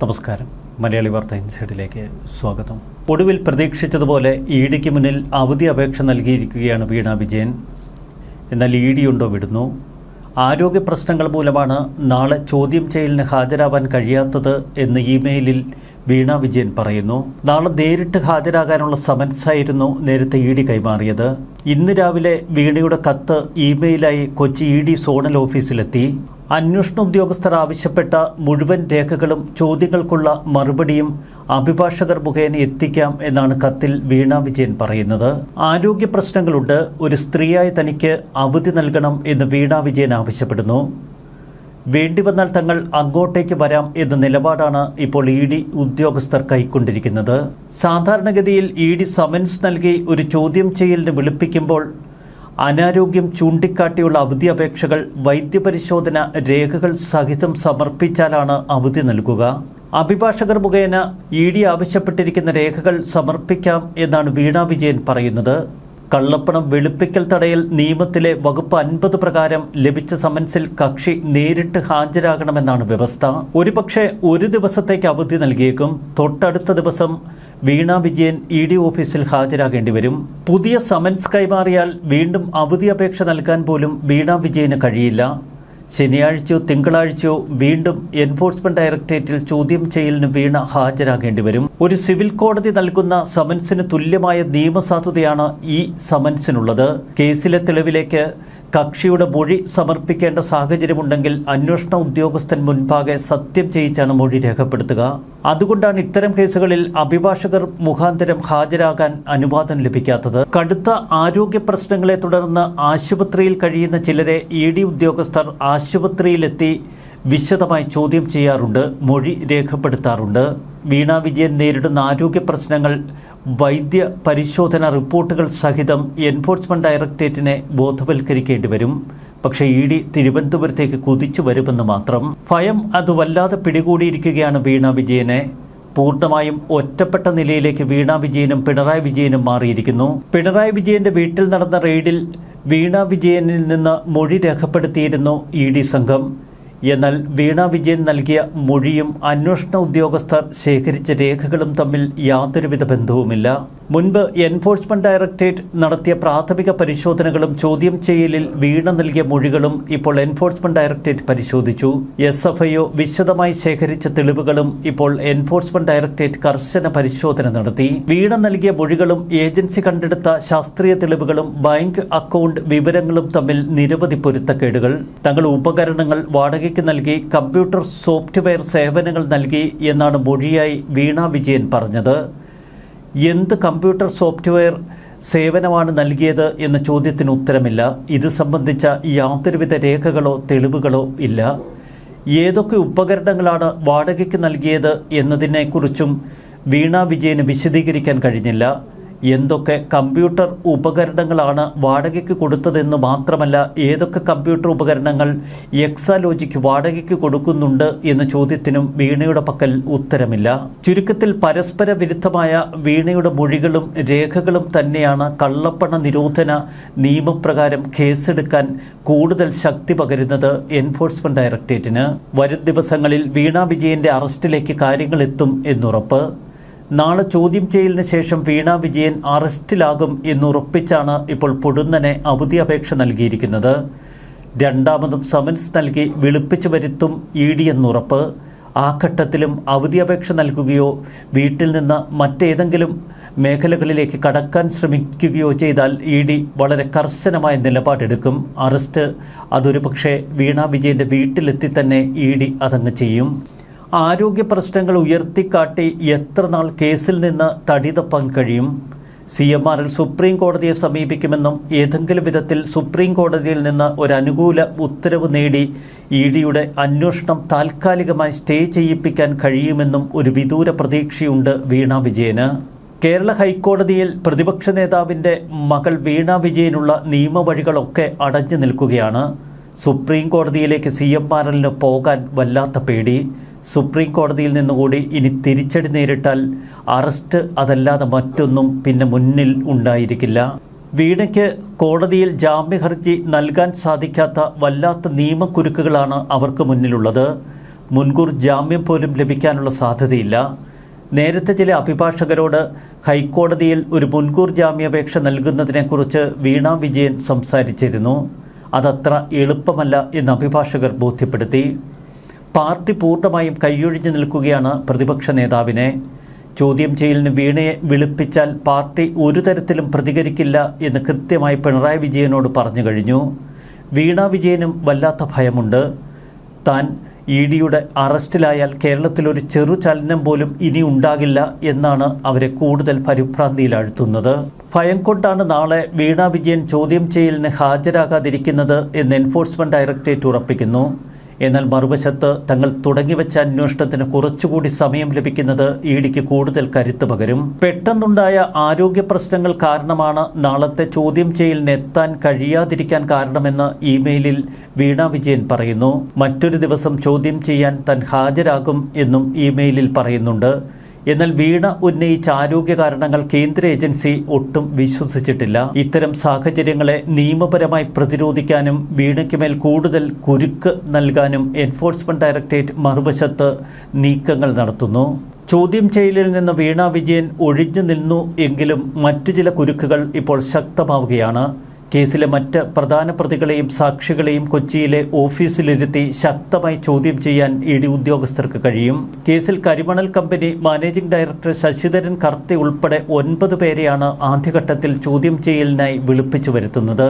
നമസ്കാരം. മലയാളി വാർത്ത ഇൻസൈഡിലേക്ക് സ്വാഗതം. ഒടുവിൽ പ്രതീക്ഷിച്ചതുപോലെ ഇഡിക്ക് മുന്നിൽ അവധി അപേക്ഷ നൽകിയിരിക്കുകയാണ് വീണ വിജയൻ. എന്നാൽ ഇഡിയുണ്ടോ വിടുന്നു? ആരോഗ്യ പ്രശ്നങ്ങൾ മൂലമാണ് നാളെ ചോദ്യം ചെയ്യലിന് ഹാജരാവാൻ കഴിയാത്തത് എന്ന് ഇമെയിലിൽ വീണ വിജയൻ പറയുന്നു. നാളെ നേരിട്ട് ഹാജരാകാനുള്ള സമൻസായിരുന്നു നേരത്തെ ഇഡി കൈമാറിയത്. ഇന്ന് രാവിലെ വീണയുടെ കത്ത് ഇമെയിലായി കൊച്ചി ഇഡി സോണൽ ഓഫീസിലെത്തി. അന്വേഷണ ഉദ്യോഗസ്ഥർ ആവശ്യപ്പെട്ട മുഴുവൻ രേഖകളും ചോദ്യങ്ങൾക്കുള്ള മറുപടിയും അഭിഭാഷകർ മുഖേന എത്തിക്കാം എന്നാണ് കത്തിൽ വീണ വിജയൻ പറയുന്നത്. ആരോഗ്യ പ്രശ്നങ്ങളുണ്ട്, ഒരു സ്ത്രീയായി തനിക്ക് അവധി നൽകണം എന്ന് വീണ വിജയൻ ആവശ്യപ്പെടുന്നു. വേണ്ടിവന്നാൽ തങ്ങൾ അങ്ങോട്ടേക്ക് വരാം എന്ന നിലപാടാണ് ഇപ്പോൾ ഇഡി ഉദ്യോഗസ്ഥർ കൈക്കൊണ്ടിരിക്കുന്നത്. സാധാരണഗതിയിൽ ഇഡി സമൻസ് നൽകി ഒരു ചോദ്യം ചെയ്യലിന് വിളിപ്പിക്കുമ്പോൾ അനാരോഗ്യം ചൂണ്ടിക്കാട്ടിയുള്ള അവധി അപേക്ഷകൾ വൈദ്യപരിശോധന രേഖകൾ സഹിതം സമർപ്പിച്ചാലാണ് അവധി നൽകുക. അഭിഭാഷകർ മുഖേന ഇഡി ആവശ്യപ്പെട്ടിരിക്കുന്ന രേഖകൾ സമർപ്പിക്കാം എന്നാണ് വീണ വിജയൻ പറയുന്നത്. കള്ളപ്പണം വെളുപ്പിക്കൽ തടയൽ നിയമത്തിലെ വകുപ്പ് 50 പ്രകാരം ലഭിച്ച സമൻസിൽ കക്ഷി നേരിട്ട് ഹാജരാകണമെന്നാണ് വ്യവസ്ഥ. ഒരുപക്ഷെ ഒരു ദിവസത്തേക്ക് അവധി നൽകിയേക്കും. തൊട്ടടുത്ത ദിവസം വീണ വിജയൻ ഇഡി ഓഫീസിൽ ഹാജരാകേണ്ടി വരും. പുതിയ സമൻസ് കൈമാറിയാൽ വീണ്ടും അവധി അപേക്ഷ നൽകാൻ പോലും വീണ വിജയന് കഴിയില്ല. ശനിയാഴ്ചയോ തിങ്കളാഴ്ചയോ വീണ്ടും എൻഫോഴ്സ്മെന്റ് ഡയറക്ടറേറ്റിൽ ചോദ്യം ചെയ്യലിന് വീണ ഹാജരാകേണ്ടി വരും. ഒരു സിവിൽ കോടതി നൽകുന്ന സമൻസിന് തുല്യമായ നിയമസാധുതയാണ് ഈ സമൻസിനുള്ളത്. കേസിലെ തെളിവിലേക്ക് കക്ഷിയുടെ മൊഴി സമർപ്പിക്കേണ്ട സാഹചര്യമുണ്ടെങ്കിൽ അന്വേഷണ ഉദ്യോഗസ്ഥൻ മുൻപാകെ സത്യം ചെയ്യിച്ചാണ് മൊഴി രേഖപ്പെടുത്തുക. അതുകൊണ്ടാണ് ഇത്തരം കേസുകളിൽ അഭിഭാഷകർ മുഖാന്തരം ഹാജരാകാൻ അനുവാദം ലഭിക്കാത്തത്. കടുത്ത ആരോഗ്യ പ്രശ്നങ്ങളെ തുടർന്ന് ആശുപത്രിയിൽ കഴിയുന്ന ചിലരെ ഇഡി ഉദ്യോഗസ്ഥർ ആശുപത്രിയിലെത്തി വിശദമായി ചോദ്യം ചെയ്യാറുണ്ട്, മൊഴി രേഖപ്പെടുത്താറുണ്ട്. വീണ വിജയൻ നേരിടുന്ന ആരോഗ്യ പ്രശ്നങ്ങൾ വൈദ്യ പരിശോധന റിപ്പോർട്ടുകൾ സഹിതം എൻഫോഴ്സ്മെന്റ് ഡയറക്ടറേറ്റിനെ ബോധവൽക്കരിക്കേണ്ടി വരും. പക്ഷേ ഇഡി തിരുവനന്തപുരത്തേക്ക് കുതിച്ചു വരുമെന്ന് മാത്രം. ഭയം അത് വല്ലാതെ പിടികൂടിയിരിക്കുകയാണ് വീണ വിജയനെ. പൂർണ്ണമായും ഒറ്റപ്പെട്ട നിലയിലേക്ക് വീണ വിജയനും പിണറായി വിജയനും മാറിയിരിക്കുന്നു. പിണറായി വിജയന്റെ വീട്ടിൽ നടന്ന റെയ്ഡിൽ വീണ വിജയനിൽ നിന്ന് മൊഴി രേഖപ്പെടുത്തിയിരുന്നു ഇഡി സംഘം. എന്നാൽ വീണ വിജയൻ നൽകിയ മൊഴിയും അന്വേഷണ ഉദ്യോഗസ്ഥർ ശേഖരിച്ച രേഖകളും തമ്മിൽ യാതൊരുവിധ ബന്ധവുമില്ല. മുൻപ് എൻഫോഴ്സ്മെന്റ് ഡയറക്ടറേറ്റ് നടത്തിയ പ്രാഥമിക പരിശോധനകളും ചോദ്യം ചെയ്യലിൽ വീണ നൽകിയ മൊഴികളും ഇപ്പോൾ എൻഫോഴ്സ്മെന്റ് ഡയറക്ടറേറ്റ് പരിശോധിച്ചു. SFIO വിശദമായി ശേഖരിച്ച തെളിവുകളും ഇപ്പോൾ എൻഫോഴ്സ്മെന്റ് ഡയറക്ടറേറ്റ് കർശന പരിശോധന നടത്തി. വീണ നൽകിയ മൊഴികളും ഏജൻസി കണ്ടെടുത്ത ശാസ്ത്രീയ തെളിവുകളും ബാങ്ക് അക്കൗണ്ട് വിവരങ്ങളും തമ്മിൽ നിരവധി പൊരുത്തക്കേടുകൾ. തങ്ങൾ ഉപകരണങ്ങൾ വാടകയ്ക്ക് നൽകി കമ്പ്യൂട്ടർ സോഫ്റ്റ്വെയർ സേവനങ്ങൾ നൽകി എന്നാണ് മൊഴിയായി വീണ വിജയൻ പറഞ്ഞത്. എന്ത് കമ്പ്യൂട്ടർ സോഫ്റ്റ്വെയർ സേവനമാണ് നൽകിയത് എന്ന ചോദ്യത്തിന് ഉത്തരമില്ല. ഇത് സംബന്ധിച്ച യാതൊരുവിധ രേഖകളോ തെളിവുകളോ ഇല്ല. ഏതൊക്കെ ഉപകരണങ്ങളാണ് വാടകയ്ക്ക് നൽകിയത് എന്നതിനെക്കുറിച്ചും വീണ വിജയന് വിശദീകരിക്കാൻ കഴിഞ്ഞില്ല. എന്തൊക്കെ കമ്പ്യൂട്ടർ ഉപകരണങ്ങളാണ് വാടകയ്ക്ക് കൊടുത്തതെന്ന് മാത്രമല്ല, ഏതൊക്കെ കമ്പ്യൂട്ടർ ഉപകരണങ്ങൾ എക്സാലോജിക്ക് വാടകയ്ക്ക് കൊടുക്കുന്നുണ്ട് എന്ന ചോദ്യത്തിനും വീണയുടെ പക്കൽ ഉത്തരമില്ല. ചുരുക്കത്തിൽ പരസ്പര വിരുദ്ധമായ വീണയുടെ മൊഴികളും രേഖകളും തന്നെയാണ് കള്ളപ്പണ നിരോധന നിയമപ്രകാരം കേസെടുക്കാൻ കൂടുതൽ ശക്തി പകരുന്നത് എൻഫോഴ്സ്മെന്റ് ഡയറക്ടറേറ്റിന്. വരും ദിവസങ്ങളിൽ വീണ വിജയന്റെ അറസ്റ്റിലേക്ക് കാര്യങ്ങൾ എത്തും എന്നുറപ്പ്. നാളെ ചോദ്യം ചെയ്യലിന് ശേഷം വീണ വിജയൻ അറസ്റ്റിലാകും എന്നുറപ്പിച്ചാണ് ഇപ്പോൾ പൊടുന്നനെ അവധി അപേക്ഷ നൽകിയിരിക്കുന്നത്. രണ്ടാമതും സമൻസ് നൽകി വിളിപ്പിച്ചു വരുത്തും ഇഡി എന്നുറപ്പ്. ആ ഘട്ടത്തിലും അവധി അപേക്ഷ നൽകുകയോ വീട്ടിൽ നിന്ന് മറ്റേതെങ്കിലും മേഖലകളിലേക്ക് കടക്കാൻ ശ്രമിക്കുകയോ ചെയ്താൽ ഇഡി വളരെ കർശനമായ നിലപാടെടുക്കും. അറസ്റ്റ് അതൊരു പക്ഷേ വീണ വിജയന്റെ വീട്ടിലെത്തി തന്നെ ഇഡി അതങ്ങ് ചെയ്യും. ആരോഗ്യ പ്രശ്നങ്ങൾ ഉയർത്തിക്കാട്ടി എത്ര നാൾ കേസിൽ നിന്ന് തടിതപ്പാൻ കഴിയും? CMRL സുപ്രീം കോടതിയെ സമീപിക്കുമെന്നും ഏതെങ്കിലും വിധത്തിൽ സുപ്രീം കോടതിയിൽ നിന്ന് ഒരു അനുകൂല ഉത്തരവ് നേടി ഇഡിയുടെ അന്വേഷണം താൽക്കാലികമായി സ്റ്റേ ചെയ്യിപ്പിക്കാൻ കഴിയുമെന്നും ഒരു വിദൂര പ്രതീക്ഷയുണ്ട് വീണ വിജയന്. കേരള ഹൈക്കോടതിയിൽ പ്രതിപക്ഷ നേതാവിൻ്റെ മകൾ വീണ വിജയനുള്ള നിയമവഴികളൊക്കെ അടഞ്ഞു നിൽക്കുകയാണ്. സുപ്രീം കോടതിയിലേക്ക് CMRLന് പോകാൻ വല്ലാത്ത പേടി. സുപ്രീം കോടതിയിൽ നിന്നുകൂടി ഇനി തിരിച്ചടി നേരിട്ടാൽ അറസ്റ്റ് അതല്ലാതെ മറ്റൊന്നും പിന്നെ മുന്നിൽ ഉണ്ടായിരിക്കില്ല. വീണയ്ക്ക് കോടതിയിൽ ജാമ്യ ഹർജി നൽകാൻ സാധിക്കാത്ത വല്ലാത്ത നിയമക്കുരുക്കുകളാണ് അവർക്ക് മുന്നിലുള്ളത്. മുൻകൂർ ജാമ്യം പോലും ലഭിക്കാനുള്ള സാധ്യതയില്ല. നേരത്തെ ചില അഭിഭാഷകരോട് ഹൈക്കോടതിയിൽ ഒരു മുൻകൂർ ജാമ്യാപേക്ഷ നൽകുന്നതിനെക്കുറിച്ച് വീണ വിജയൻ സംസാരിച്ചിരുന്നു. അതത്ര എളുപ്പമല്ല എന്ന് അഭിഭാഷകർ ബോധ്യപ്പെടുത്തി. പാർട്ടി പൂർണ്ണമായും കൈയൊഴിഞ്ഞു നിൽക്കുകയാണ് പ്രതിപക്ഷ നേതാവിനെ. ചോദ്യം ചെയ്യലിന് വീണയെ വിളിപ്പിച്ചാൽ പാർട്ടി ഒരു തരത്തിലും പ്രതികരിക്കില്ല എന്ന് കൃത്യമായി പിണറായി വിജയനോട് പറഞ്ഞു കഴിഞ്ഞു. വീണ വിജയനും വല്ലാത്ത ഭയമുണ്ട്. താൻ EDയുടെ അറസ്റ്റിലായാൽ കേരളത്തിലൊരു ചെറുചലനം പോലും ഇനി ഉണ്ടാകില്ല എന്നാണ് അവരെ കൂടുതൽ പരിഭ്രാന്തിയിലാഴ്ത്തുന്നത്. ഭയം കൊണ്ടാണ് നാളെ വീണ വിജയൻ ചോദ്യം ചെയ്യലിന് ഹാജരാകാതിരിക്കുന്നത് എന്ന് എൻഫോഴ്സ്മെന്റ് ഡയറക്ടറേറ്റ് ഉറപ്പിക്കുന്നു. എന്നാൽ മറുവശത്ത് തങ്ങൾ തുടങ്ങിവെച്ച അന്വേഷണത്തിന് കുറച്ചുകൂടി സമയം ലഭിക്കുന്നത് EDക്ക് കൂടുതൽ കരുത്ത് പകരും. പെട്ടെന്നുണ്ടായ ആരോഗ്യ പ്രശ്നങ്ങൾ കാരണമാണ് നാളത്തെ ചോദ്യം ചെയ്യലിന് എത്താൻ കഴിയാതിരിക്കാൻ കാരണമെന്ന് ഇമെയിലിൽ വീണ വിജയൻ പറയുന്നു. മറ്റൊരു ദിവസം ചോദ്യം ചെയ്യാൻ താൻ ഹാജരാകും എന്നും ഇമെയിലിൽ പറയുന്നുണ്ട്. എന്നാൽ വീണ ഉന്നയിച്ച ആരോഗ്യ കാരണങ്ങൾ കേന്ദ്ര ഏജൻസി ഒട്ടും വിശ്വസിച്ചിട്ടില്ല. ഇത്തരം സാഹചര്യങ്ങളെ നിയമപരമായി പ്രതിരോധിക്കാനും വീണയ്ക്ക് മേൽ കൂടുതൽ കുരുക്ക് നൽകാനും എൻഫോഴ്സ്മെന്റ് ഡയറക്ടറേറ്റ് മറുവശത്ത് നീക്കങ്ങൾ നടത്തുന്നു. ചോദ്യം ചെയ്യലിൽ നിന്ന് വീണ വിജയൻ ഒഴിഞ്ഞു നിന്നു എങ്കിലും മറ്റു ചില കുരുക്കുകൾ ഇപ്പോൾ ശക്തമാവുകയാണ്. കേസിലെ മറ്റ് പ്രധാന പ്രതികളെയും സാക്ഷികളെയും കൊച്ചിയിലെ ഓഫീസിലിരുത്തി ശക്തമായി ചോദ്യം ചെയ്യാൻ ED ഉദ്യോഗസ്ഥർക്ക് കഴിയും. കേസിൽ കരിമണൽ കമ്പനി മാനേജിംഗ് ഡയറക്ടർ ശശിധരൻ കർത്തി ഉൾപ്പെടെ 9 പേരെയാണ് ആദ്യഘട്ടത്തിൽ ചോദ്യം ചെയ്യലിനായി വിളിപ്പിച്ചു വരുത്തുന്നത്.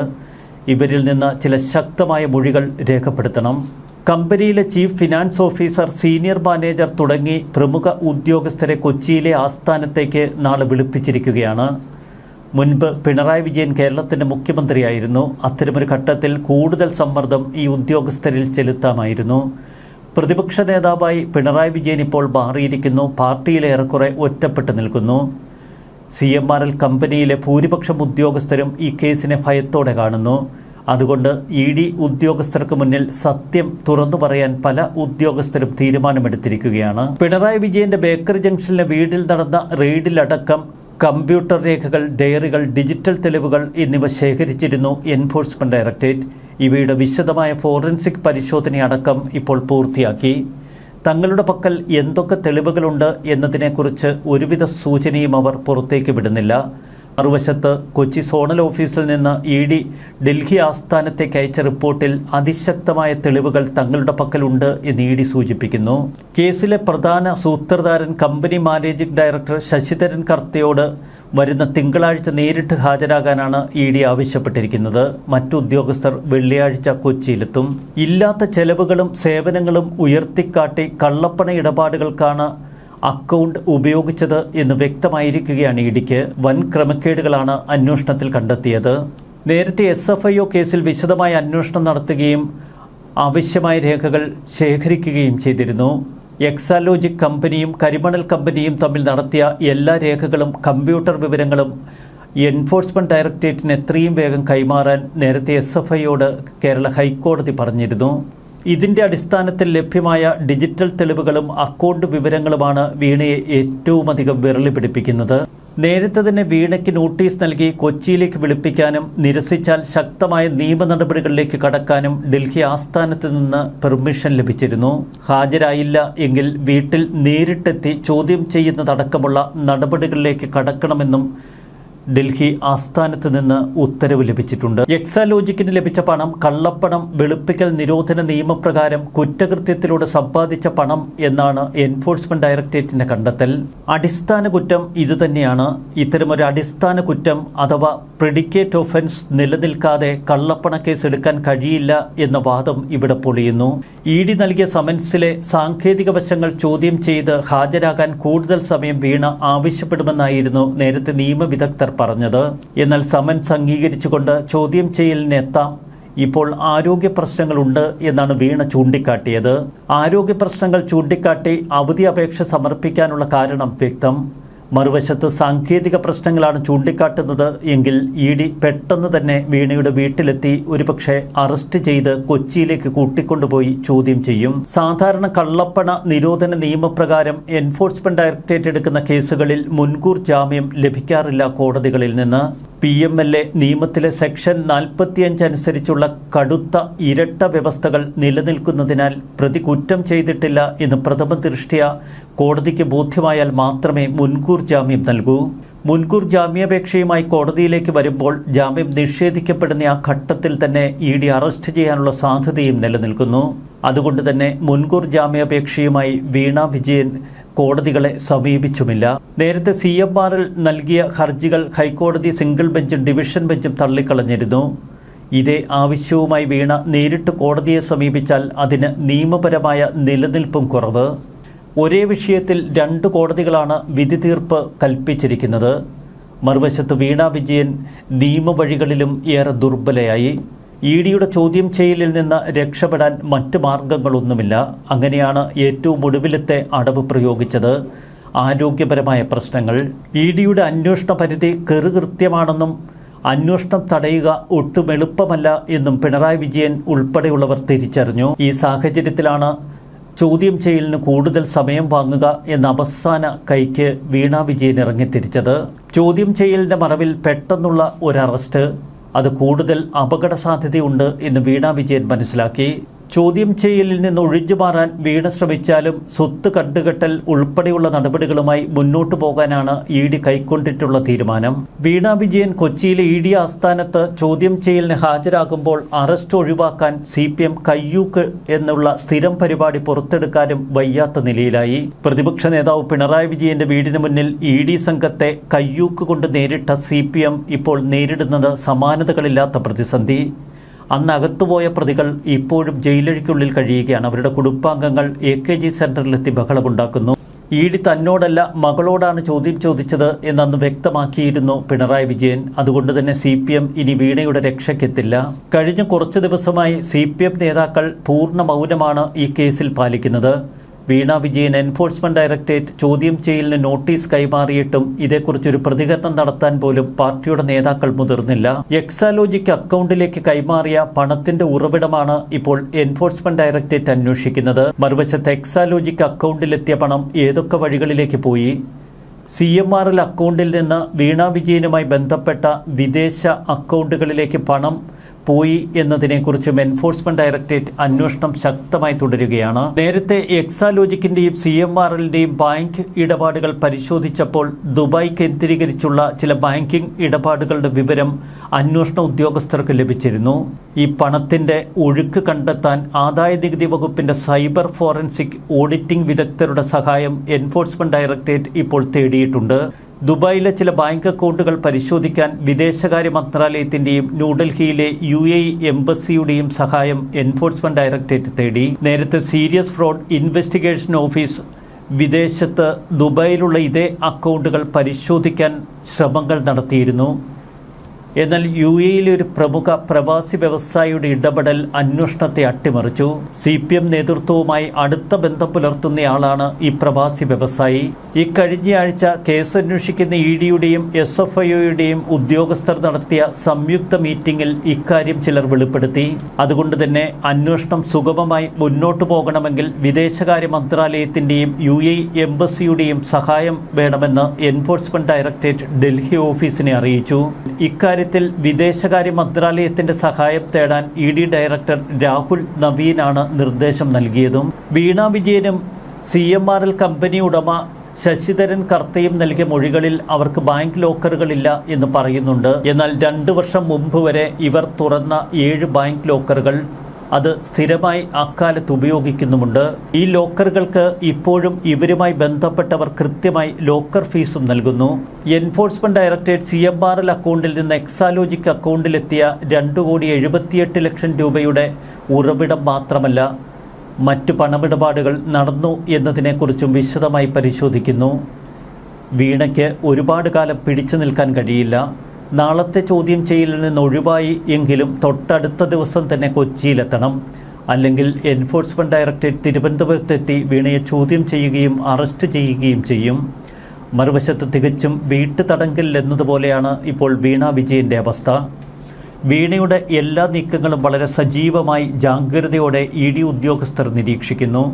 ഇവരിൽ നിന്ന് ചില ശക്തമായ മൊഴികൾ രേഖപ്പെടുത്തണം. കമ്പനിയിലെ chief finance officer, senior manager തുടങ്ങി പ്രമുഖ ഉദ്യോഗസ്ഥരെ കൊച്ചിയിലെ ആസ്ഥാനത്തേക്ക് നാളെ വിളിപ്പിച്ചിരിക്കുകയാണ്. മുൻപ് പിണറായി വിജയൻ കേരളത്തിൻ്റെ മുഖ്യമന്ത്രിയായിരുന്നു. അത്തരമൊരു ഘട്ടത്തിൽ കൂടുതൽ സമ്മർദ്ദം ഈ ഉദ്യോഗസ്ഥരിൽ ചെലുത്താമായിരുന്നു. പ്രതിപക്ഷ നേതാവായി പിണറായി വിജയൻ ഇപ്പോൾ മാറിയിരിക്കുന്നു. പാർട്ടിയിലേറെക്കുറെ ഒറ്റപ്പെട്ടു നിൽക്കുന്നു. CMRL കമ്പനിയിലെ ഭൂരിപക്ഷം ഉദ്യോഗസ്ഥരും ഈ കേസിനെ ഭയത്തോടെ കാണുന്നു. അതുകൊണ്ട് ED ഉദ്യോഗസ്ഥർക്ക് മുന്നിൽ സത്യം തുറന്നു പറയാൻ പല ഉദ്യോഗസ്ഥരും തീരുമാനമെടുത്തിരിക്കുകയാണ്. പിണറായി വിജയന്റെ ബേക്കറി ജംഗ്ഷനിലെ വീട്ടിൽ നടന്ന റെയ്ഡിലടക്കം കമ്പ്യൂട്ടർ രേഖകൾ, ഡയറികൾ, ഡിജിറ്റൽ തെളിവുകൾ എന്നിവ ശേഖരിച്ചിരുന്നു എൻഫോഴ്സ്മെന്റ് ഡയറക്ടറേറ്റ്. ഇവയുടെ വിശദമായ ഫോറൻസിക് പരിശോധനയടക്കം ഇപ്പോൾ പൂർത്തിയാക്കി. തങ്ങളുടെ പക്കൽ എന്തൊക്കെ തെളിവുകളുണ്ട് എന്നതിനെക്കുറിച്ച് ഒരുവിധ സൂചനയും അവർ പുറത്തേക്ക് വിടുന്നില്ല. മറുവശത്ത് കൊച്ചി സോണൽ ഓഫീസിൽ നിന്ന് ED ഡൽഹി ആസ്ഥാനത്തേക്ക് അയച്ച റിപ്പോർട്ടിൽ അതിശക്തമായ തെളിവുകൾ തങ്ങളുടെ പക്കലുണ്ട് എന്ന് ED സൂചിപ്പിക്കുന്നു. കേസിലെ പ്രധാന സൂത്രധാരൻ കമ്പനി മാനേജിംഗ് ഡയറക്ടർ ശശിധരൻ കർത്തയോട് വരുന്ന തിങ്കളാഴ്ച നേരിട്ട് ഹാജരാകാനാണ് ED ആവശ്യപ്പെട്ടിരിക്കുന്നത്. മറ്റു ഉദ്യോഗസ്ഥർ വെള്ളിയാഴ്ച കൊച്ചിയിലെത്തും. ഇല്ലാത്ത ചെലവുകളും സേവനങ്ങളും ഉയർത്തിക്കാട്ടി കള്ളപ്പണ ഇടപാടുകൾക്കാണ് അക്കൗണ്ട് ഉപയോഗിച്ചത് എന്ന് വ്യക്തമായിരിക്കുകയാണ് EDക്ക്. വൻ ക്രമക്കേടുകളാണ് അന്വേഷണത്തിൽ കണ്ടെത്തിയത്. നേരത്തെ SFIO കേസിൽ വിശദമായ അന്വേഷണം നടത്തുകയും ആവശ്യമായ രേഖകൾ ശേഖരിക്കുകയും ചെയ്തിരുന്നു. എക്സാലോജിക് കമ്പനിയും കരിമണൽ കമ്പനിയും തമ്മിൽ നടത്തിയ എല്ലാ രേഖകളും കമ്പ്യൂട്ടർ വിവരങ്ങളും എൻഫോഴ്സ്മെന്റ് ഡയറക്ടറേറ്റിന് എത്രയും വേഗം കൈമാറാൻ നേരത്തെ SFIയോട് കേരള ഹൈക്കോടതി പറഞ്ഞിരുന്നു. ഇതിന്റെ അടിസ്ഥാനത്തിൽ ലഭ്യമായ ഡിജിറ്റൽ തെളിവുകളും അക്കൗണ്ട് വിവരങ്ങളുമാണ് വീണയെ ഏറ്റവുമധികം വിരളി പിടിപ്പിക്കുന്നത്. നേരത്തെ തന്നെ വീണയ്ക്ക് നോട്ടീസ് നൽകി കൊച്ചിയിലേക്ക് വിളിപ്പിക്കാനും നിരസിച്ചാൽ ശക്തമായ നിയമ നടപടികളിലേക്ക് കടക്കാനും ഡൽഹി ആസ്ഥാനത്ത് നിന്ന് പെർമിഷൻ ലഭിച്ചിരുന്നു. ഹാജരായില്ല എങ്കിൽ വീട്ടിൽ നേരിട്ടെത്തി ചോദ്യം ചെയ്യുന്നതടക്കമുള്ള നടപടികളിലേക്ക് കടക്കണമെന്നും ഡൽഹി ആസ്ഥാനത്ത് നിന്ന് ഉത്തരവ് ലഭിച്ചിട്ടുണ്ട്. എക്സാലോജിക്കിന് ലഭിച്ച പണം കള്ളപ്പണം വെളുപ്പിക്കൽ നിരോധന നിയമപ്രകാരം കുറ്റകൃത്യത്തിലൂടെ സമ്പാദിച്ച പണം എന്നാണ് എൻഫോഴ്സ്മെന്റ് ഡയറക്ടറേറ്റിന്റെ കണ്ടെത്തൽ. അടിസ്ഥാന കുറ്റം ഇതുതന്നെയാണ്. ഇത്തരമൊരു അടിസ്ഥാന കുറ്റം അഥവാ പ്രിഡിക്കേറ്റ് ഒഫൻസ് നിലനിൽക്കാതെ കള്ളപ്പണ കേസ് എടുക്കാൻ കഴിയില്ല എന്ന വാദം ഇവിടെ പൊളിയുന്നു. ED നൽകിയ സമൻസിലെ സാങ്കേതിക വശങ്ങൾ ചോദ്യം ചെയ്ത് ഹാജരാകാൻ കൂടുതൽ സമയം വീണ ആവശ്യപ്പെടുമെന്നായിരുന്നു നേരത്തെ നിയമവിദഗ്ധർ പറഞ്ഞത്. എന്നാൽ സമൻസ് അംഗീകരിച്ചുകൊണ്ട് ചോദ്യം ചെയ്യലിന് എത്താം. ഇപ്പോൾ ആരോഗ്യ പ്രശ്നങ്ങളുണ്ട് എന്നാണ് വീണ ചൂണ്ടിക്കാട്ടിയത്. ആരോഗ്യ പ്രശ്നങ്ങൾ ചൂണ്ടിക്കാട്ടി അവധി അപേക്ഷ സമർപ്പിക്കാനുള്ള കാരണം വ്യക്തം. മറുവശത്ത് സാങ്കേതിക പ്രശ്നങ്ങളാണ് ചൂണ്ടിക്കാട്ടുന്നത് എങ്കിൽ ED പെട്ടെന്ന് തന്നെ വീണയുടെ വീട്ടിലെത്തി ഒരുപക്ഷെ അറസ്റ്റ് ചെയ്ത് കൊച്ചിയിലേക്ക് കൂട്ടിക്കൊണ്ടുപോയി ചോദ്യം ചെയ്യും. സാധാരണ കള്ളപ്പണ നിരോധന നിയമപ്രകാരം എൻഫോഴ്സ്മെന്റ് ഡയറക്ടറേറ്റ് എടുക്കുന്ന കേസുകളിൽ മുൻകൂർ ജാമ്യം ലഭിക്കാറില്ല കോടതികളിൽ നിന്ന്. PMLA നിയമത്തിലെ സെക്ഷൻ 45 അനുസരിച്ചുള്ള കടുത്ത ഇരട്ട വ്യവസ്ഥകൾ നിലനിൽക്കുന്നതിനാൽ പ്രതി കുറ്റം ചെയ്തിട്ടില്ല എന്ന് പ്രഥമ ദൃഷ്ട്യാ കോടതിക്ക് ബോധ്യമായാൽ മാത്രമേ മുൻകൂർ ജാമ്യം നൽകൂ. മുൻകൂർ ജാമ്യാപേക്ഷയുമായി കോടതിയിലേക്ക് വരുമ്പോൾ ജാമ്യം നിഷേധിക്കപ്പെടുന്ന ആ ഘട്ടത്തിൽ തന്നെ ED അറസ്റ്റ് ചെയ്യാനുള്ള സാധ്യതയും നിലനിൽക്കുന്നു. അതുകൊണ്ട് തന്നെ മുൻകൂർ ജാമ്യാപേക്ഷയുമായി വീണ വിജയൻ കോടതികളെ സമീപിച്ചുമില്ല. നേരത്തെ CMRൽ നൽകിയ ഹർജികൾ ഹൈക്കോടതി സിംഗിൾ ബെഞ്ചും ഡിവിഷൻ ബെഞ്ചും തള്ളിക്കളഞ്ഞിരുന്നു. ഇതേ ആവശ്യവുമായി വീണ നേരിട്ട് കോടതിയെ സമീപിച്ചാൽ അതിന് നിയമപരമായ നിലനിൽപ്പും കുറവ്. ഒരേ വിഷയത്തിൽ 2 കോടതികളാണ് വിധി തീർപ്പ് കൽപ്പിച്ചിരിക്കുന്നത്. മറുവശത്ത് വീണ വിജയൻ നിയമവഴികളിലും ഏറെ ദുർബലയായി. EDയുടെ ചോദ്യം ചെയ്യലിൽ നിന്ന് രക്ഷപ്പെടാൻ മറ്റു മാർഗങ്ങളൊന്നുമില്ല. അങ്ങനെയാണ് ഏറ്റവും ഒടുവിലത്തെ അടവ് പ്രയോഗിച്ചത്. ആരോഗ്യപരമായ പ്രശ്നങ്ങൾ. EDയുടെ അന്വേഷണ പരിധി കൃത്യമാണെന്നും അന്വേഷണം തടയുക ഒട്ടും എളുപ്പമല്ല എന്നും പിണറായി വിജയൻ ഉൾപ്പെടെയുള്ളവർ തിരിച്ചറിഞ്ഞു. ഈ സാഹചര്യത്തിലാണ് ചോദ്യം ചെയ്യലിന് കൂടുതൽ സമയം വാങ്ങുക എന്ന അവസാന കൈക്ക് വീണ വിജയൻ ഇറങ്ങിത്തിരിച്ചത്. ചോദ്യം ചെയ്യലിൻ്റെ മറവിൽ പെട്ടെന്നുള്ള ഒരു അറസ്റ്റ്, അത് കൂടുതൽ അപകട സാധ്യതയുണ്ട് എന്ന് വീണ വിജയൻ മനസ്സിലാക്കി. ചോദ്യം ചെയ്യലിൽ നിന്ന് ഒഴിഞ്ഞു മാറാൻ വീണ ശ്രമിച്ചാലും സ്വത്ത് കണ്ടുകെട്ടൽ ഉൾപ്പെടെയുള്ള നടപടികളുമായി മുന്നോട്ടു പോകാനാണ് ED കൈക്കൊണ്ടിട്ടുള്ള തീരുമാനം. വീണ വിജയൻ കൊച്ചിയിലെ ED ആസ്ഥാനത്ത് ചോദ്യം ചെയ്യലിന് ഹാജരാകുമ്പോൾ അറസ്റ്റ് ഒഴിവാക്കാൻ CPM കയ്യൂക്ക് എന്നുള്ള സ്ഥിരം പരിപാടി പുറത്തെടുക്കാനും വയ്യാത്ത നിലയിലായി. പ്രതിപക്ഷ നേതാവ് പിണറായി വിജയന്റെ വീടിന് മുന്നിൽ ED സംഘത്തെ കയ്യൂക്ക് കൊണ്ട് നേരിട്ട CPM ഇപ്പോൾ നേരിടുന്നത് സമാനതകളില്ലാത്ത പ്രതിസന്ധി. അന്ന് അകത്തുപോയ പ്രതികൾ ഇപ്പോഴും ജയിലഴിക്കുള്ളിൽ കഴിയുകയാണ്. അവരുടെ കുടുംബാംഗങ്ങൾ AKG സെന്ററിലെത്തി ബഹളമുണ്ടാക്കുന്നു. ED തന്നോടല്ല മകളോടാണ് ചോദ്യം ചോദിച്ചത് എന്നന്ന് വ്യക്തമാക്കിയിരുന്നു പിണറായി വിജയൻ. അതുകൊണ്ട് തന്നെ CPM ഇനി വീണയുടെ രക്ഷയ്ക്കെത്തില്ല. കഴിഞ്ഞ കുറച്ചു ദിവസമായി CPM നേതാക്കൾ പൂർണ്ണ മൗനമാണ് ഈ കേസിൽ പാലിക്കുന്നത്. വീണ വിജയൻ എൻഫോഴ്സ്മെന്റ് ഡയറക്ടറേറ്റ് ചോദ്യം ചെയ്യലിന് നോട്ടീസ് കൈമാറിയിട്ടും ഇതേക്കുറിച്ചൊരു പ്രതികരണം നടത്താൻ പോലും പാർട്ടിയുടെ നേതാക്കൾ മുതിർന്നില്ല. എക്സാലോജിക് അക്കൗണ്ടിലേക്ക് കൈമാറിയ പണത്തിന്റെ ഉറവിടമാണ് ഇപ്പോൾ എൻഫോഴ്സ്മെന്റ് ഡയറക്ടറേറ്റ് അന്വേഷിക്കുന്നത്. മറുവശത്ത് എക്സാലോജിക് അക്കൗണ്ടിലെത്തിയ പണം ഏതൊക്കെ വഴികളിലേക്ക് പോയി, CMRL അക്കൗണ്ടിൽ നിന്ന് വീണ വിജയനുമായി ബന്ധപ്പെട്ട വിദേശ അക്കൗണ്ടുകളിലേക്ക് പണം പോയി എന്നതിനെക്കുറിച്ചും എൻഫോഴ്സ്മെന്റ് ഡയറക്ടറേറ്റ് അന്വേഷണം ശക്തമായി തുടരുകയാണ്. നേരത്തെ എക്സാലോജിക്കിന്റെയും CMRLന്റെയും ബാങ്ക് ഇടപാടുകൾ പരിശോധിച്ചപ്പോൾ ദുബായ് കേന്ദ്രീകരിച്ചുള്ള ചില ബാങ്കിംഗ് ഇടപാടുകളുടെ വിവരം അന്വേഷണ ഉദ്യോഗസ്ഥർക്ക് ലഭിച്ചിരുന്നു. ഈ പണത്തിന്റെ ഒഴുക്ക് കണ്ടെത്താൻ ആദായനികുതി വകുപ്പിന്റെ സൈബർ ഫോറൻസിക് ഓഡിറ്റിംഗ് വിദഗ്ധരുടെ സഹായം എൻഫോഴ്സ്മെന്റ് ഡയറക്ടറേറ്റ് ഇപ്പോൾ തേടിയിട്ടുണ്ട്. ദുബായിലെ ചില ബാങ്ക് അക്കൗണ്ടുകൾ പരിശോധിക്കാൻ വിദേശകാര്യ മന്ത്രാലയത്തിന്റെയും ന്യൂഡൽഹിയിലെ UAE എംബസിയുടെയും സഹായം എൻഫോഴ്സ്മെന്റ് ഡയറക്ടറേറ്റ് തേടി. നേരത്തെ സീരിയസ് ഫ്രോഡ് ഇൻവെസ്റ്റിഗേഷൻ ഓഫീസ് വിദേശത്ത് ദുബായിലുള്ള ഇതേ അക്കൗണ്ടുകൾ പരിശോധിക്കാൻ ശ്രമങ്ങൾ നടത്തിയിരുന്നു. എന്നാൽ UAEയിലെ ഒരു പ്രമുഖ പ്രവാസി വ്യവസായിയുടെ ഇടപെടൽ അന്വേഷണത്തെ അട്ടിമറിച്ചു. CPM നേതൃത്വവുമായി അടുത്ത ബന്ധം പുലർത്തുന്നയാളാണ് ഈ പ്രവാസി വ്യവസായി. ഇക്കഴിഞ്ഞയാഴ്ച കേസന്വേഷിക്കുന്ന EDയുടെയും SFIOയുടെയും ഉദ്യോഗസ്ഥർ നടത്തിയ സംയുക്ത മീറ്റിംഗിൽ ഇക്കാര്യം ചിലർ വെളിപ്പെടുത്തി. അതുകൊണ്ട് തന്നെ അന്വേഷണം സുഗമമായി മുന്നോട്ടു പോകണമെങ്കിൽ വിദേശകാര്യ മന്ത്രാലയത്തിന്റെയും UAE എംബസിയുടെയും സഹായം വേണമെന്ന് എൻഫോഴ്സ്മെന്റ് ഡയറക്ടറേറ്റ് ഡൽഹി ഓഫീസിനെ അറിയിച്ചു. ഇക്കാര്യത്തിൽ വിദേശകാര്യ മന്ത്രാലയത്തിന്റെ സഹായം തേടാൻ ED ഡയറക്ടർ രാഹുൽ നവീനാണ് നിർദ്ദേശം നൽകിയതും. വീണ വിജയനും CMRL കമ്പനി ഉടമ ശശിധരൻ കർത്തയും നൽകിയ മൊഴികളിൽ അവർക്ക് ബാങ്ക് ലോക്കറുകളില്ല എന്ന് പറയുന്നുണ്ട്. എന്നാൽ 2 വർഷം മുമ്പ് വരെ ഇവർ തുറന്ന 7 ബാങ്ക് ലോക്കറുകൾ അത് സ്ഥിരമായി അക്കാലത്ത് ഉപയോഗിക്കുന്നുമുണ്ട്. ഈ ലോക്കറുകൾക്ക് ഇപ്പോഴും ഇവരുമായി ബന്ധപ്പെട്ടവർ കൃത്യമായി ലോക്കർ ഫീസും നൽകുന്നു. എൻഫോഴ്സ്മെന്റ് ഡയറക്ടറേറ്റ് CMRL അക്കൗണ്ടിൽ നിന്ന് എക്സാലോജിക് അക്കൗണ്ടിലെത്തിയ 2,78,00,000 രൂപയുടെ ഉറവിടം മാത്രമല്ല മറ്റു പണമിടപാടുകൾ നടന്നു എന്നതിനെക്കുറിച്ചും വിശദമായി പരിശോധിക്കുന്നു. വീണയ്ക്ക് ഒരുപാട് കാലം പിടിച്ചു നിൽക്കാൻ കഴിയില്ല. നാളത്തെ ചോദ്യം ചെയ്യലിൽ നിന്ന് ഒഴിവായി എങ്കിലും തൊട്ടടുത്ത ദിവസം തന്നെ കൊച്ചിയിലെത്തണം. അല്ലെങ്കിൽ എൻഫോഴ്സ്മെന്റ് ഡയറക്ടറേറ്റ് തിരുവനന്തപുരത്തെത്തി വീണയെ ചോദ്യം ചെയ്യുകയും അറസ്റ്റ് ചെയ്യുകയും ചെയ്യും. മറുവശത്ത് തികച്ചും വീട്ടുതടങ്കൽ എന്നതുപോലെയാണ് ഇപ്പോൾ വീണ വിജയന്റെ അവസ്ഥ. വീണയുടെ എല്ലാ നീക്കങ്ങളും വളരെ സജീവമായി ജാഗ്രതയോടെ ED ഉദ്യോഗസ്ഥർ നിരീക്ഷിക്കുന്നു.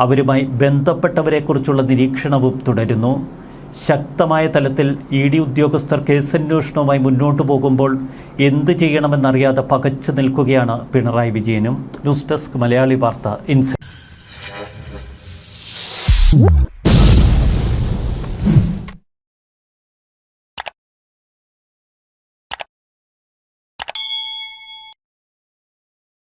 അവരുമായി ബന്ധപ്പെട്ടവരെക്കുറിച്ചുള്ള നിരീക്ഷണവും തുടരുന്നു. ശക്തമായ തലത്തിൽ ED ഉദ്യോഗസ്ഥർ കേസന്വേഷണവുമായി മുന്നോട്ടു പോകുമ്പോൾ എന്ത് ചെയ്യണമെന്നറിയാതെ പകച്ചു നിൽക്കുകയാണ് പിണറായി വിജയനും. ന്യൂസ് ഡെസ്ക് മലയാളി വാർത്ത ഇൻസൈറ്റ്.